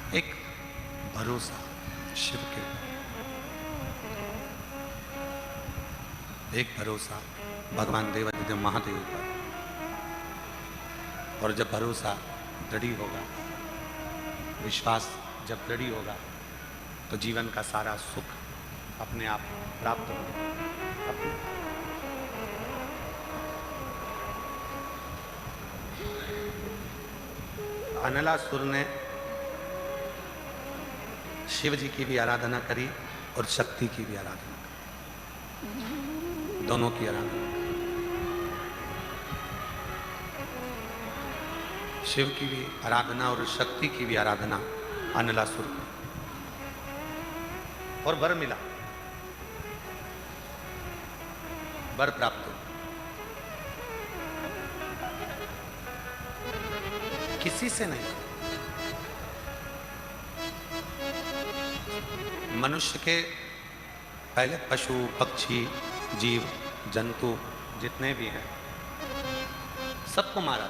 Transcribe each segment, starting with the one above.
एक भरोसा शिव के ऊपर, एक भरोसा भगवान देवादिदेव महादेव पर। और जब भरोसा दृढ़ होगा, विश्वास जब दृढ़ होगा, तो जीवन का सारा सुख अपने आप प्राप्त होगा। अनलासुर ने शिव जी की भी आराधना करी और शक्ति की भी आराधना करी, दोनों की आराधना। शिव की भी आराधना और शक्ति की भी आराधना अनलासुर को, और वर मिला, वर प्राप्त हो। किसी से नहीं, मनुष्य के पहले पशु पक्षी जीव जंतु जितने भी हैं सबको मारा,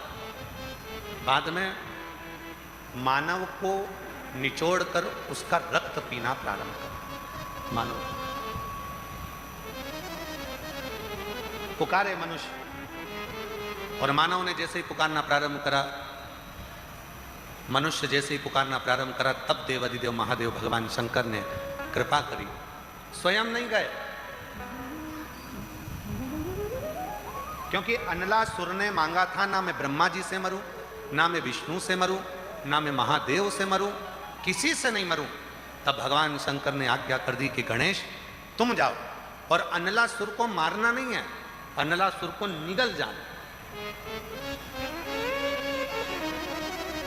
बाद में मानव को निचोड़कर उसका रक्त पीना प्रारंभ कर। मानव पुकारे मनुष्य, और मानव ने जैसे ही पुकारना प्रारंभ करा, मनुष्य जैसे ही पुकारना प्रारंभ करा, तब देवादिदेव महादेव भगवान शंकर ने कृपा करी। स्वयं नहीं गए, क्योंकि अनलासुर ने मांगा था ना मैं ब्रह्मा जी से मरूं, ना मैं विष्णु से मरूं, ना मैं महादेव से मरूं, किसी से नहीं मरूं। तब भगवान शंकर ने आज्ञा कर दी कि गणेश तुम जाओ, और अनलासुर को मारना नहीं है, अनलासुर को निगल जाना।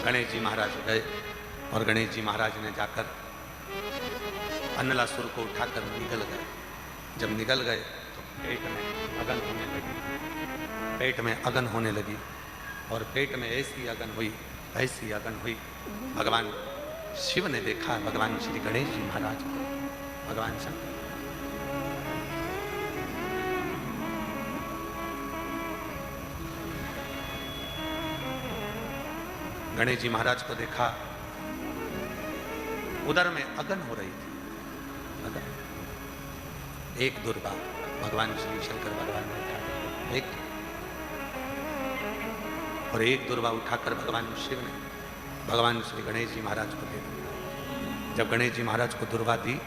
गणेश जी महाराज गए, और गणेश जी महाराज ने जाकर अनलासुर को उठाकर निगल गए। जब निगल गए तो पेट में अगन होने लगी, पेट में अगन होने लगी, और पेट में ऐसी अगन हुई, ऐसी अगन हुई। भगवान शिव ने देखा भगवान श्री गणेश जी महाराज को, भगवान शंकर। गणेश जी महाराज को देखा, उदर में अगन हो रही थी, अगन। एक दुर्वा भगवान श्री शंकर भगवान ने उठा, एक और एक दुर्वा उठाकर भगवान शिव ने भगवान श्री गणेश जी महाराज को दे दी। जब गणेश जी महाराज को दुर्वा दी,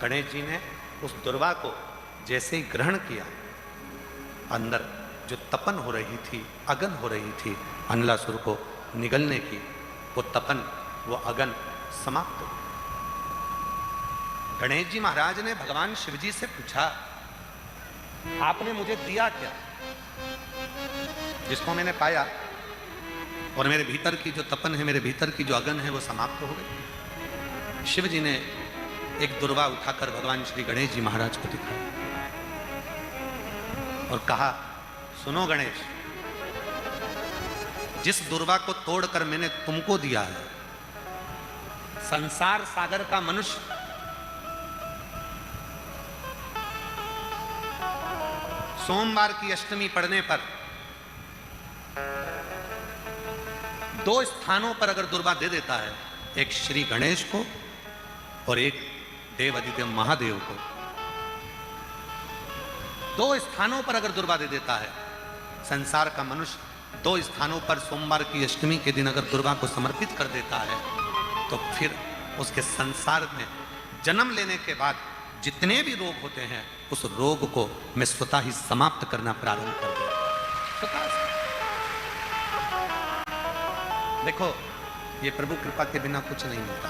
गणेश जी ने उस दुर्वा को जैसे ही ग्रहण किया, अंदर जो तपन हो रही थी, अगन हो रही थी अनलासुर को निगलने की, वो तपन, वो अगन समाप्त हो। गणेश जी महाराज ने भगवान शिव जी से पूछा, आपने मुझे दिया क्या जिसको मैंने पाया, और मेरे भीतर की जो तपन है, मेरे भीतर की जो अगन है, वो समाप्त हो गई। शिव जी ने एक दुर्वा उठाकर भगवान श्री गणेश जी महाराज को दिखाया और कहा, सुनो गणेश, जिस दुर्वा को तोड़कर मैंने तुमको दिया है, संसार सागर का मनुष्य सोमवार की अष्टमी पड़ने पर 2 स्थानों पर अगर दुर्वा दे देता है, एक श्री गणेश को और एक देवादिदेव महादेव को, 2 स्थानों पर अगर दुर्वा दे देता है, संसार का मनुष्य 2 स्थानों पर सोमवार की अष्टमी के दिन अगर दुर्वा को समर्पित कर देता है, तो फिर उसके संसार में जन्म लेने के बाद जितने भी रोग होते हैं, उस रोग को मैं स्वतः ही समाप्त करना प्रारंभ कर दूंगा। देखो, ये प्रभु कृपा के बिना कुछ नहीं मिलता।